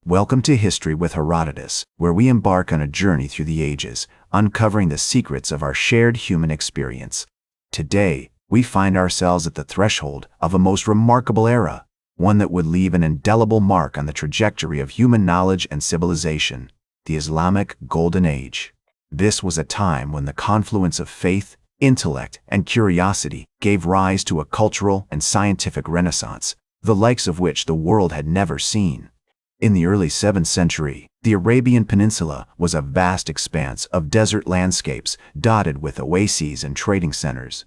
Welcome to History with Herodotus, where we embark on a journey through the ages, uncovering the secrets of our shared human experience. Today, we find ourselves at the threshold of a most remarkable era, one that would leave an indelible mark on the trajectory of human knowledge and civilization, the Islamic Golden Age. This was a time when the confluence of faith, intellect, and curiosity gave rise to a cultural and scientific renaissance, the likes of which the world had never seen. In the early 7th century, the Arabian Peninsula was a vast expanse of desert landscapes dotted with oases and trading centers.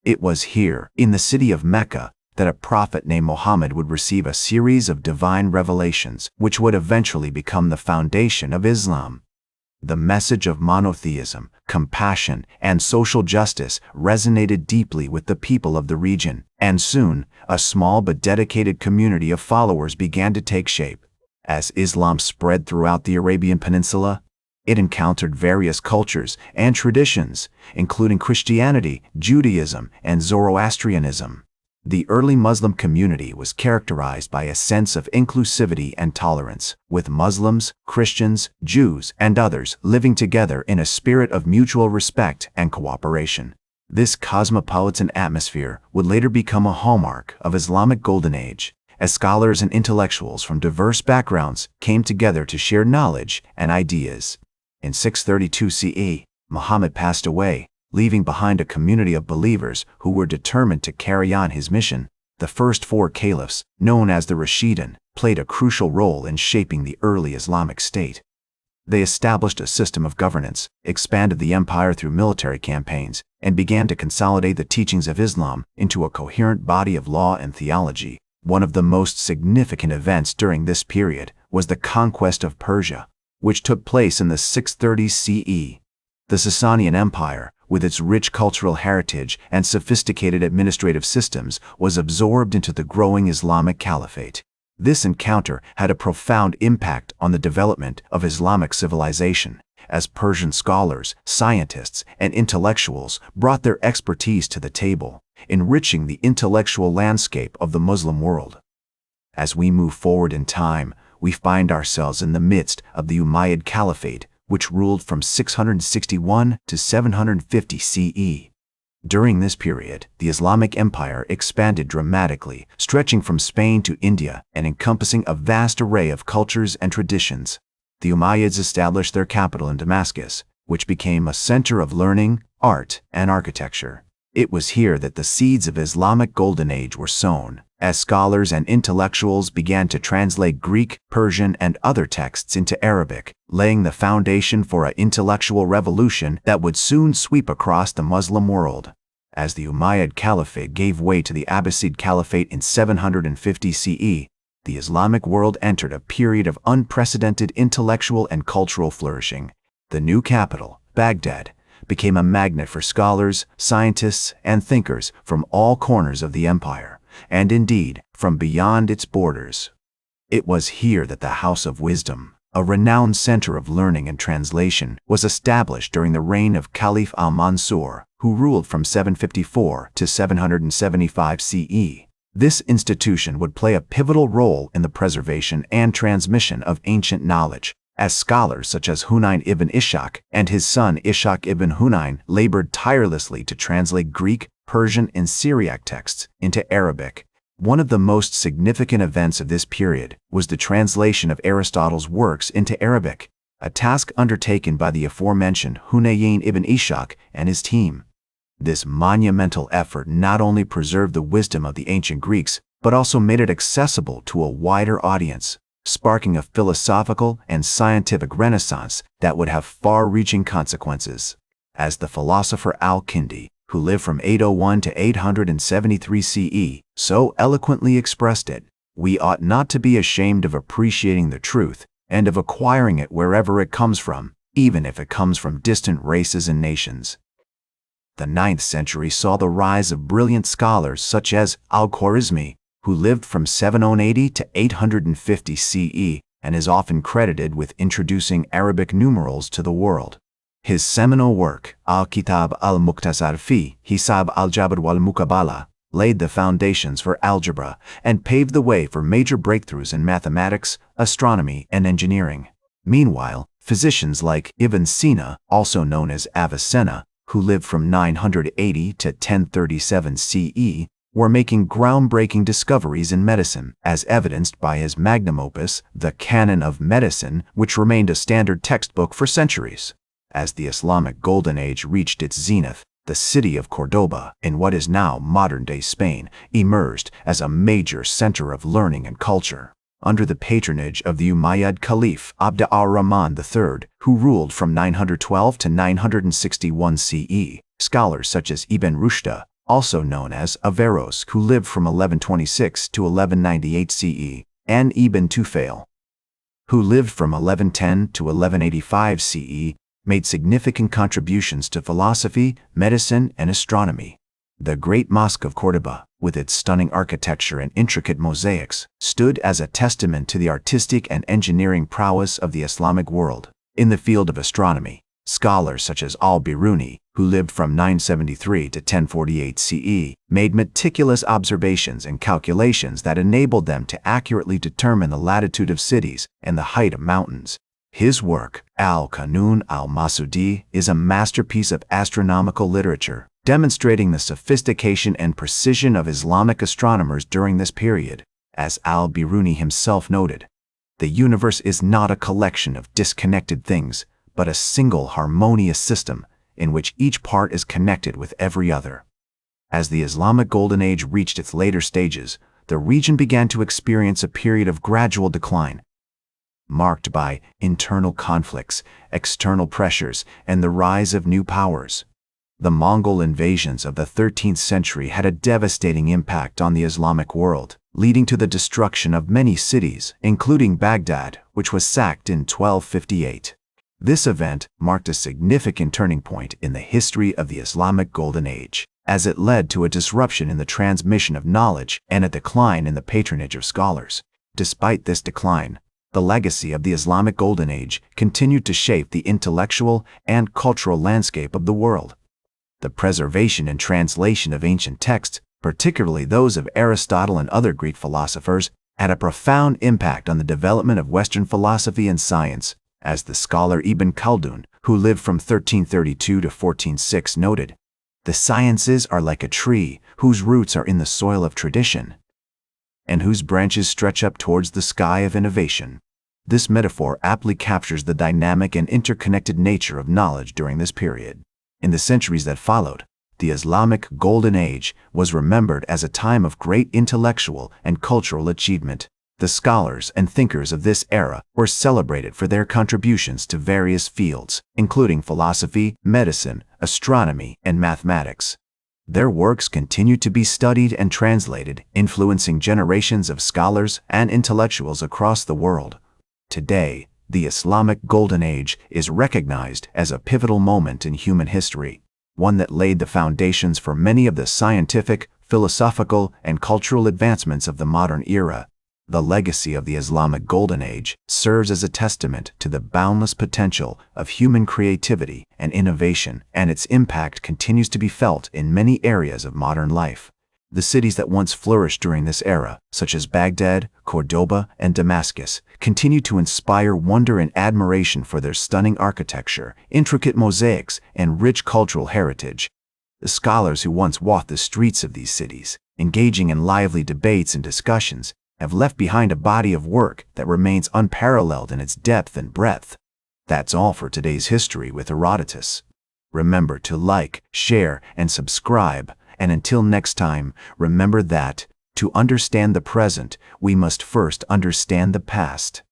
It was here, in the city of Mecca, that a prophet named Muhammad would receive a series of divine revelations which would eventually become the foundation of Islam. The message of monotheism, compassion, and social justice resonated deeply with the people of the region, and soon, a small but dedicated community of followers began to take shape. As Islam spread throughout the Arabian Peninsula, it encountered various cultures and traditions, including Christianity, Judaism, and Zoroastrianism. The early Muslim community was characterized by a sense of inclusivity and tolerance, with Muslims, Christians, Jews, and others living together in a spirit of mutual respect and cooperation. This cosmopolitan atmosphere would later become a hallmark of Islamic Golden Age, as scholars and intellectuals from diverse backgrounds came together to share knowledge and ideas. In 632 CE, Muhammad passed away, leaving behind a community of believers who were determined to carry on his mission. The first 4 caliphs, known as the Rashidun, played a crucial role in shaping the early Islamic state. They established a system of governance, expanded the empire through military campaigns, and began to consolidate the teachings of Islam into a coherent body of law and theology. One of the most significant events during this period was the conquest of Persia, which took place in the 630s CE. The Sasanian Empire, with its rich cultural heritage and sophisticated administrative systems, was absorbed into the growing Islamic Caliphate. This encounter had a profound impact on the development of Islamic civilization, as Persian scholars, scientists, and intellectuals brought their expertise to the table, enriching the intellectual landscape of the Muslim world. As we move forward in time, we find ourselves in the midst of the Umayyad Caliphate, which ruled from 661 to 750 CE. During this period, the Islamic Empire expanded dramatically, stretching from Spain to India and encompassing a vast array of cultures and traditions. The Umayyads established their capital in Damascus, which became a center of learning, art, and architecture. It was here that the seeds of Islamic Golden Age were sown, as scholars and intellectuals began to translate Greek, Persian, and other texts into Arabic, laying the foundation for an intellectual revolution that would soon sweep across the Muslim world. As the Umayyad Caliphate gave way to the Abbasid Caliphate in 750 CE, the Islamic world entered a period of unprecedented intellectual and cultural flourishing. The new capital, Baghdad, became a magnet for scholars, scientists, and thinkers from all corners of the empire, and indeed, from beyond its borders. It was here that the House of Wisdom, a renowned center of learning and translation, was established during the reign of Caliph al-Mansur, who ruled from 754 to 775 CE. This institution would play a pivotal role in the preservation and transmission of ancient knowledge, as scholars such as Hunayn ibn Ishaq and his son Ishaq ibn Hunayn labored tirelessly to translate Greek, Persian, and Syriac texts into Arabic. One of the most significant events of this period was the translation of Aristotle's works into Arabic, a task undertaken by the aforementioned Hunayn ibn Ishaq and his team. This monumental effort not only preserved the wisdom of the ancient Greeks, but also made it accessible to a wider audience, sparking a philosophical and scientific renaissance that would have far-reaching consequences. As the philosopher Al-Kindi, who lived from 801 to 873 CE, so eloquently expressed it, we ought not to be ashamed of appreciating the truth and of acquiring it wherever it comes from, even if it comes from distant races and nations. The 9th century saw the rise of brilliant scholars such as Al-Khwarizmi, who lived from 780 to 850 CE and is often credited with introducing Arabic numerals to the world. His seminal work, Al-Kitab al-Muqtasar fi Hisab al-Jabr wal-Muqabala, laid the foundations for algebra, and paved the way for major breakthroughs in mathematics, astronomy, and engineering. Meanwhile, physicians like Ibn Sina, also known as Avicenna, who lived from 980 to 1037 CE, were making groundbreaking discoveries in medicine, as evidenced by his magnum opus, the Canon of Medicine, which remained a standard textbook for centuries. As the Islamic Golden Age reached its zenith, the city of Cordoba, in what is now modern-day Spain, emerged as a major center of learning and culture. Under the patronage of the Umayyad Caliph Abd ar-Rahman III, who ruled from 912 to 961 CE, scholars such as Ibn Rushd, also known as Averroes, who lived from 1126 to 1198 CE, and Ibn Tufayl, who lived from 1110 to 1185 CE, made significant contributions to philosophy, medicine, and astronomy. The Great Mosque of Cordoba, with its stunning architecture and intricate mosaics, stood as a testament to the artistic and engineering prowess of the Islamic world. In the field of astronomy, scholars such as al-Biruni, who lived from 973 to 1048 CE, made meticulous observations and calculations that enabled them to accurately determine the latitude of cities and the height of mountains. His work, Al-Qanun al-Masudi, is a masterpiece of astronomical literature, demonstrating the sophistication and precision of Islamic astronomers during this period. As al-Biruni himself noted, the universe is not a collection of disconnected things, but a single harmonious system in which each part is connected with every other. As the Islamic Golden Age reached its later stages, the region began to experience a period of gradual decline, marked by internal conflicts, external pressures, and the rise of new powers. The Mongol invasions of the 13th century had a devastating impact on the Islamic world, leading to the destruction of many cities, including Baghdad, which was sacked in 1258. This event marked a significant turning point in the history of the Islamic Golden Age, as it led to a disruption in the transmission of knowledge and a decline in the patronage of scholars. Despite this decline, the legacy of the Islamic Golden Age continued to shape the intellectual and cultural landscape of the world. The preservation and translation of ancient texts, particularly those of Aristotle and other Greek philosophers, had a profound impact on the development of Western philosophy and science. As the scholar Ibn Khaldun, who lived from 1332 to 1406, noted, "The sciences are like a tree whose roots are in the soil of tradition, and whose branches stretch up towards the sky of innovation." This metaphor aptly captures the dynamic and interconnected nature of knowledge during this period. In the centuries that followed, the Islamic Golden Age was remembered as a time of great intellectual and cultural achievement. The scholars and thinkers of this era were celebrated for their contributions to various fields, including philosophy, medicine, astronomy, and mathematics. Their works continue to be studied and translated, influencing generations of scholars and intellectuals across the world. Today, the Islamic Golden Age is recognized as a pivotal moment in human history, one that laid the foundations for many of the scientific, philosophical, and cultural advancements of the modern era. The legacy of the Islamic Golden Age serves as a testament to the boundless potential of human creativity and innovation, and its impact continues to be felt in many areas of modern life. The cities that once flourished during this era, such as Baghdad, Cordoba, and Damascus, continue to inspire wonder and admiration for their stunning architecture, intricate mosaics, and rich cultural heritage. The scholars who once walked the streets of these cities, engaging in lively debates and discussions, have left behind a body of work that remains unparalleled in its depth and breadth. That's all for today's History with Herodotus. Remember to like, share, and subscribe. And until next time, remember that, to understand the present, we must first understand the past.